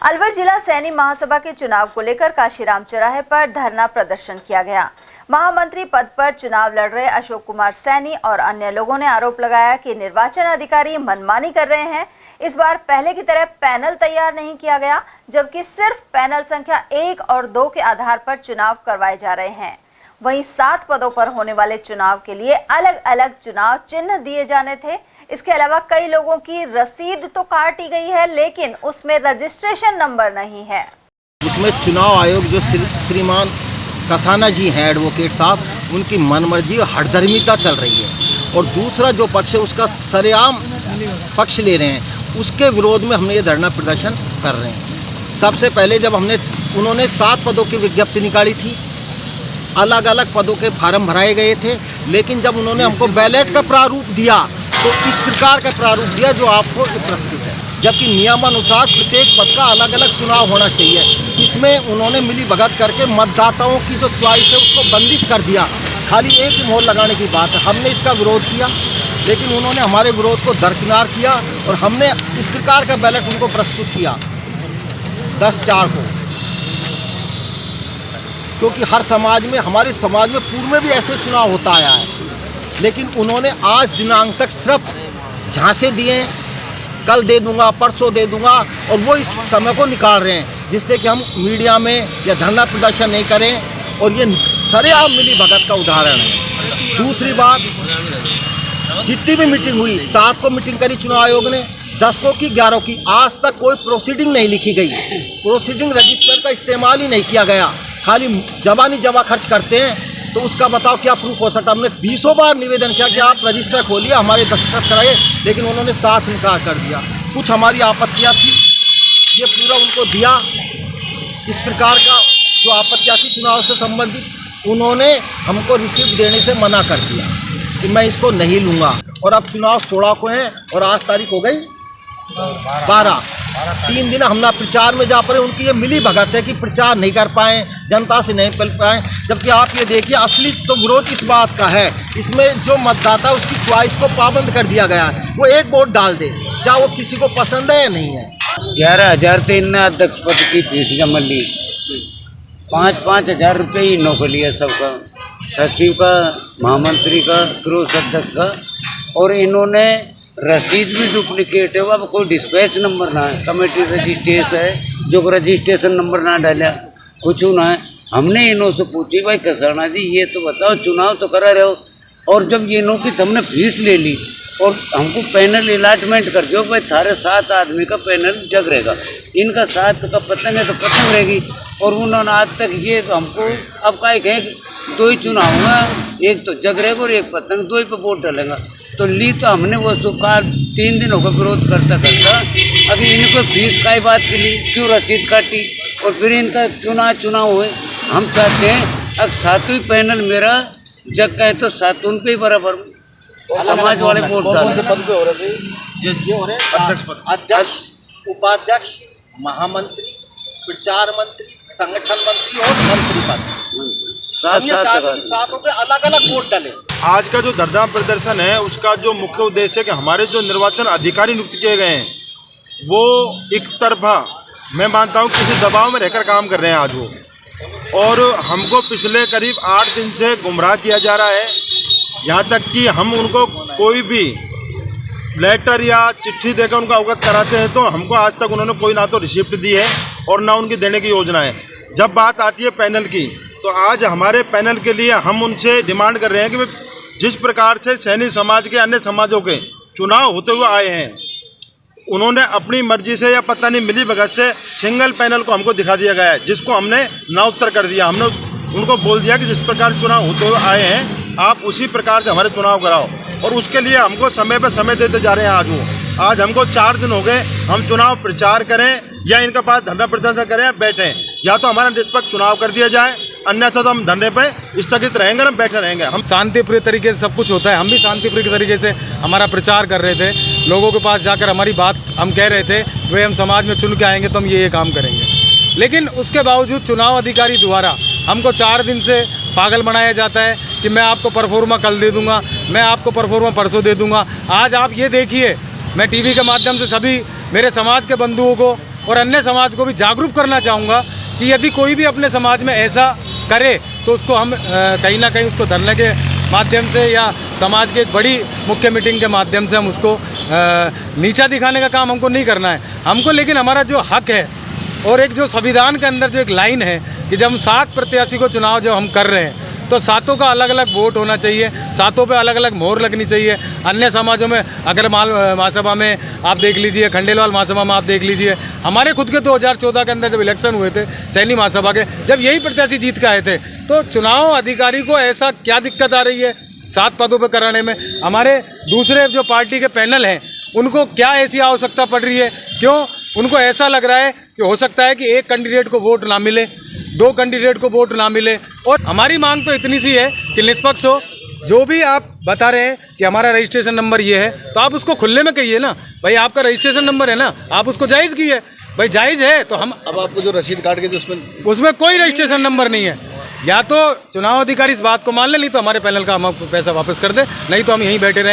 अलवर जिला सैनी महासभा के चुनाव को लेकर काशीराम चौराहे पर धरना प्रदर्शन किया गया। महामंत्री पद पर चुनाव लड़ रहे अशोक कुमार सैनी और अन्य लोगों ने आरोप लगाया कि निर्वाचन अधिकारी मनमानी कर रहे हैं। इस बार पहले की तरह पैनल तैयार नहीं किया गया, जबकि सिर्फ पैनल संख्या 1 और 2 के आधार पर चुनाव करवाए जा रहे हैं। वहीं 7 पदों पर होने वाले चुनाव के लिए अलग अलग चुनाव चिन्ह दिए जाने थे। इसके अलावा कई लोगों की रसीद तो काटी गई है, लेकिन उसमें रजिस्ट्रेशन नंबर नहीं है। उसमें चुनाव आयोग जो श्रीमान कसाना जी हैं एडवोकेट साहब, उनकी मनमर्जी और हठधर्मिता चल रही है और दूसरा जो पक्ष है उसका सरेआम पक्ष ले रहे हैं। उसके विरोध में हमने ये धरना प्रदर्शन कर रहे हैं। सबसे पहले जब उन्होंने 7 पदों की विज्ञप्ति निकाली थी, अलग अलग पदों के फार्म भराए गए थे, लेकिन जब उन्होंने हमको बैलेट का प्रारूप दिया तो इस प्रकार का प्रारूप दिया जो आपको प्रस्तुत है, जबकि नियमानुसार प्रत्येक पद का अलग अलग चुनाव होना चाहिए। इसमें उन्होंने मिली भगत करके मतदाताओं की जो चॉइस है उसको बंदिश कर दिया। खाली एक ही मोहर लगाने की बात है। हमने इसका विरोध किया, लेकिन उन्होंने हमारे विरोध को दरकिनार किया और हमने इस प्रकार का बैलेट उनको प्रस्तुत किया 10/4 को, क्योंकि हर समाज में, हमारे समाज में पूर्व में भी ऐसे चुनाव होता आया है, लेकिन उन्होंने आज दिनांक तक सिर्फ झांसे दिए, कल दे दूंगा, परसों दे दूंगा, और वो इस समय को निकाल रहे हैं जिससे कि हम मीडिया में या धरना प्रदर्शन नहीं करें। और ये सरेआम मिली भगत का उदाहरण है। दूसरी बात, जितनी भी मीटिंग हुई, 7 को मीटिंग करी चुनाव आयोग ने, 10 को की, 11 की, आज तक कोई प्रोसीडिंग नहीं लिखी गई। प्रोसीडिंग रजिस्टर का इस्तेमाल ही नहीं किया गया। खाली जमा खर्च करते हैं, तो उसका बताओ क्या प्रूफ हो सकता। हमने 20 बार निवेदन किया कि आप रजिस्टर खोलिए, हमारे दस्तखत कराइए, लेकिन उन्होंने साफ इनकार कर दिया। कुछ हमारी आपत्तियां थी, ये पूरा उनको दिया। इस प्रकार का जो आपत्तियां थी चुनाव से संबंधित, उन्होंने हमको रिसीप्ट देने से मना कर दिया कि मैं इसको नहीं लूँगा। और अब चुनाव 16 को है और आज तारीख हो गई 12। 3 दिन हमने प्रचार में जा पड़े। उनकी ये मिली भगत है कि प्रचार नहीं कर पाए, जनता से नहीं मिल पाए। जबकि आप ये देखिए, असली तो विरोध इस बात का है, इसमें जो मतदाता उसकी च्वाइस को पाबंद कर दिया गया है। वो एक वोट डाल दे, चाहे वो किसी को पसंद है या नहीं है। 11,003 ने अध्यक्ष पद की फीस जमा ली। 5-5 हज़ार रुपये ही नौकरी है सबका, सचिव का, महामंत्री का, क्रोस अध्यक्ष का। और इन्होंने रसीद भी डुप्लीकेट है। अब कोई डिस्पैच नंबर ना है, कमेटी रजिस्ट्रेशन है जो रजिस्ट्रेशन नंबर ना डाला, कुछ ना है। हमने इन्हों से पूछी, भाई कसाना जी ये तो बताओ, चुनाव तो करा रहे हो, और जब ये इन्हों की हमने फीस ले ली और हमको पैनल अलॉटमेंट कर दो, भाई थारे 7 आदमी का पैनल जग रहेगा, इनका 7 का पतंग है तो पतंग रहेगी। और उन्होंने आज तक ये हमको अब का एक 2 ही चुनाव हुआ, एक तो जग रहेगा और एक पतंग, 2 ही पे वोट डालेगा। तो ली तो हमने वो सुकार 3 दिन होकर विरोध करता अभी इनको फीस का ही बात के लिए क्यों रसीद काटी और फिर इनका चुनाव हुए। हम चाहते हैं अब 7वीं पैनल मेरा जग का है तो 7 पे ही बराबर समाज वाले वोट डाले। अध्यक्ष, उपाध्यक्ष, महामंत्री, प्रचार मंत्री, संगठन मंत्री और मंत्री पद, 7 पे अलग अलग वोट डाले। आज का जो धरना प्रदर्शन है उसका जो मुख्य उद्देश्य है कि हमारे जो निर्वाचन अधिकारी नियुक्त किए गए हैं वो एक तरफा, मैं मानता हूँ, किसी दबाव में रहकर काम कर रहे हैं आज वो, और हमको पिछले करीब 8 दिन से गुमराह किया जा रहा है। यहाँ तक कि हम उनको कोई भी लेटर या चिट्ठी देकर उनको अवगत कराते हैं तो हमको आज तक उन्होंने कोई ना तो रिसिप्ट दी है और ना उनकी देने की योजना है। जब बात आती है पैनल की, तो आज हमारे पैनल के लिए हम उनसे डिमांड कर रहे हैं कि जिस प्रकार से सैनी समाज के अन्य समाजों के चुनाव होते हुए आए हैं, उन्होंने अपनी मर्जी से या पता नहीं मिली भगत से सिंगल पैनल को हमको दिखा दिया गया है, जिसको हमने ना उत्तर कर दिया। हमने उनको बोल दिया कि जिस प्रकार चुनाव होते हुए आए हैं आप उसी प्रकार से हमारे चुनाव कराओ, और उसके लिए हमको समय पर समय देते जा रहे हैं। आज हमको 4 दिन हो गए, हम चुनाव प्रचार करें या इनके पास धरना प्रदर्शन करें, बैठें, या तो हमारा निष्पक्ष चुनाव कर दिया जाए, अन्यथा तो हम धरने पे स्थगित रहेंगे, हम बैठे रहेंगे। हम शांतिप्रिय तरीके से सब कुछ होता है, हम भी शांतिप्रिय तरीके से हमारा प्रचार कर रहे थे, लोगों के पास जाकर हमारी बात हम कह रहे थे, वे हम समाज में चुन के आएंगे तो हम ये काम करेंगे। लेकिन उसके बावजूद चुनाव अधिकारी द्वारा हमको 4 दिन से पागल बनाया जाता है कि मैं आपको परफॉर्मा कल दे दूंगा, मैं आपको परफॉर्मा परसों दे दूंगा। आज आप ये देखिए, मैं टीवी के माध्यम से सभी मेरे समाज के बंधुओं को और अन्य समाज को भी जागरूक करना चाहूँगा कि यदि कोई भी अपने समाज में ऐसा करे तो उसको हम कहीं ना कहीं उसको धरने के माध्यम से या समाज की एक बड़ी मुख्य मीटिंग के माध्यम से हम उसको नीचा दिखाने का काम हमको नहीं करना है। हमको लेकिन हमारा जो हक है और एक जो संविधान के अंदर जो एक लाइन है कि जब हम 7 प्रत्याशी को चुनाव जब हम कर रहे हैं तो 7 का अलग अलग वोट होना चाहिए, 7 पे अलग अलग मोहर लगनी चाहिए। अन्य समाजों में अग्रमाल महासभा में आप देख लीजिए, खंडेलवाल महासभा में आप देख लीजिए, हमारे खुद के 2014 के अंदर जब इलेक्शन हुए थे सैनी महासभा के, जब यही प्रत्याशी जीत के आए थे, तो चुनाव अधिकारी को ऐसा क्या दिक्कत आ रही है 7 पदों पर कराने में? हमारे दूसरे जो पार्टी के पैनल हैं उनको क्या ऐसी आवश्यकता पड़ रही है? क्यों उनको ऐसा लग रहा है कि हो सकता है कि एक कैंडिडेट को वोट ना मिले, 2 कैंडिडेट को वोट ना मिले? और हमारी मांग तो इतनी सी है कि निष्पक्ष हो। जो भी आप बता रहे हैं कि हमारा रजिस्ट्रेशन नंबर ये है, तो आप उसको खुले में कहिए ना भाई, आपका रजिस्ट्रेशन नंबर है ना, आप उसको जायज़ कीजिए भाई, जायज़ है तो हम। अब आपको जो रसीद काट के उसमें कोई रजिस्ट्रेशन नंबर नहीं है। या तो चुनाव अधिकारी इस बात को मान ले, नहीं तो हमारे पैनल का हम पैसा वापस कर दे, नहीं तो हम यहीं बैठे रहें।